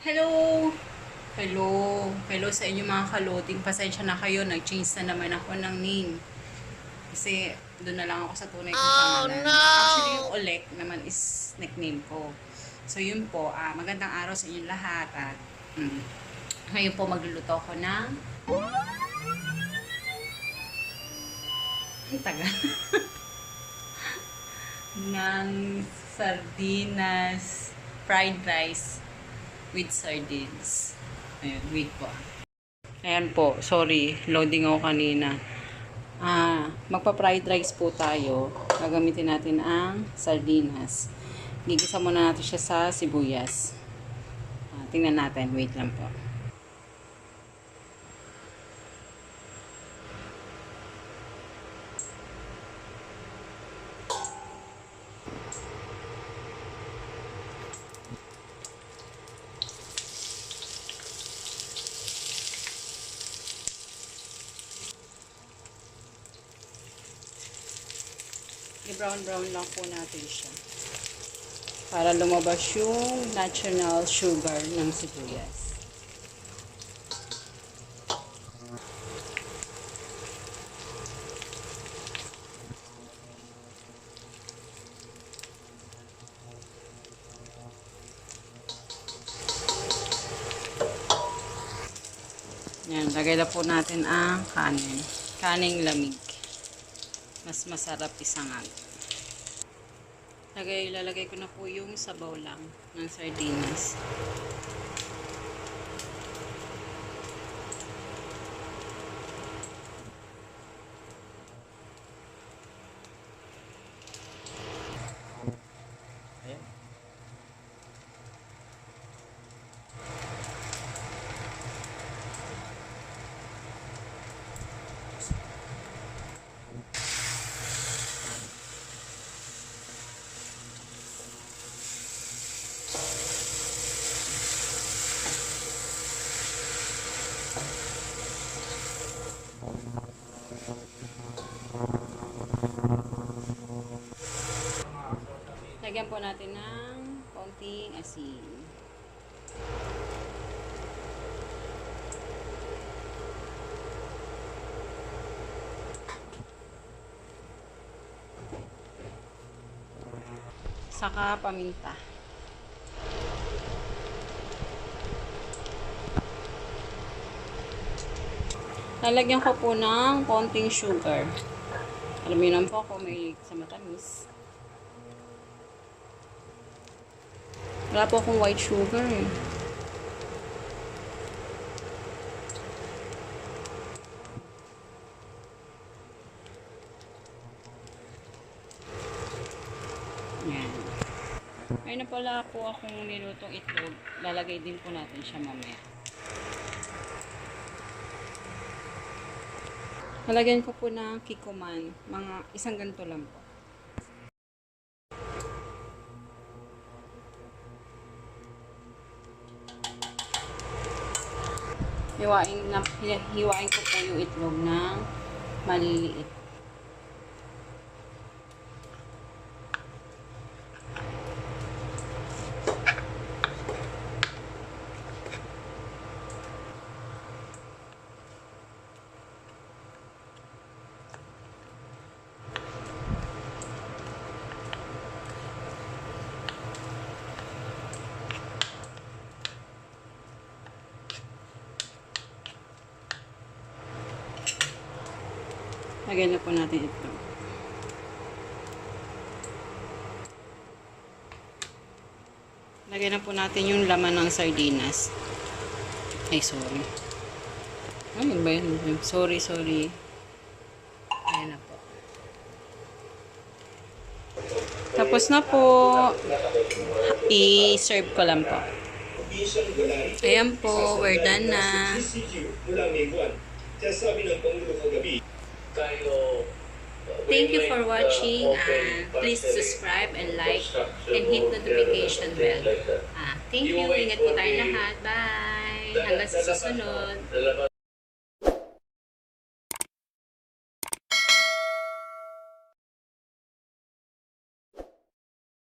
Hello! Hello sa inyo mga kaloding. Pasensya na kayo, nag-change na naman ako ng name. Kasi doon na lang ako sa tunay kong pangalan. No! Actually, yung Olek naman is nickname ko. So yun po, magandang araw sa inyong lahat. At ngayon po magluluto ako ng ang tagal. ng sardinas fried rice with sardines. Ayan, wait po. Ayan po, sorry, loading ako kanina. Magpa-fried rice po tayo. Gagamitin natin ang sardinas. Gigisa muna natin siya sa sibuyas. Tingnan natin, wait lang po. I-brown lang po natin siya. Para lumabas yung natural sugar ng sibuyas. Yan, lagay na po natin ang kanin. Kaning lamig. Mas masarap isangan. Lalagay ko na po yung sabaw lang ng sardinas. Lagyan po natin ng konting asin. Saka paminta. Lalagyan ko po ng konting sugar. Alam niyo naman po ako may sa matamis. Wala po akong white sugar eh. Yan. Ay na pala po akong nilutong itlog. Lalagay din po natin siya mamaya. Lalagyan ko po ng kikuman. Mga isang ganito lang po. Hiwain ko po yung itlog ng maliliit. Lagyan na po natin ito. Lagyan na po natin yung laman ng sardinas. Ay, sorry. Ano ba yun? Sorry. Ayan na po. Tapos na po. I-serve ko lang po. Ayan po. We're done na. Thank you for watching and please subscribe and like and hit notification bell. Thank you. Ingat po tayo lahat. Bye! Hanggang sa susunod.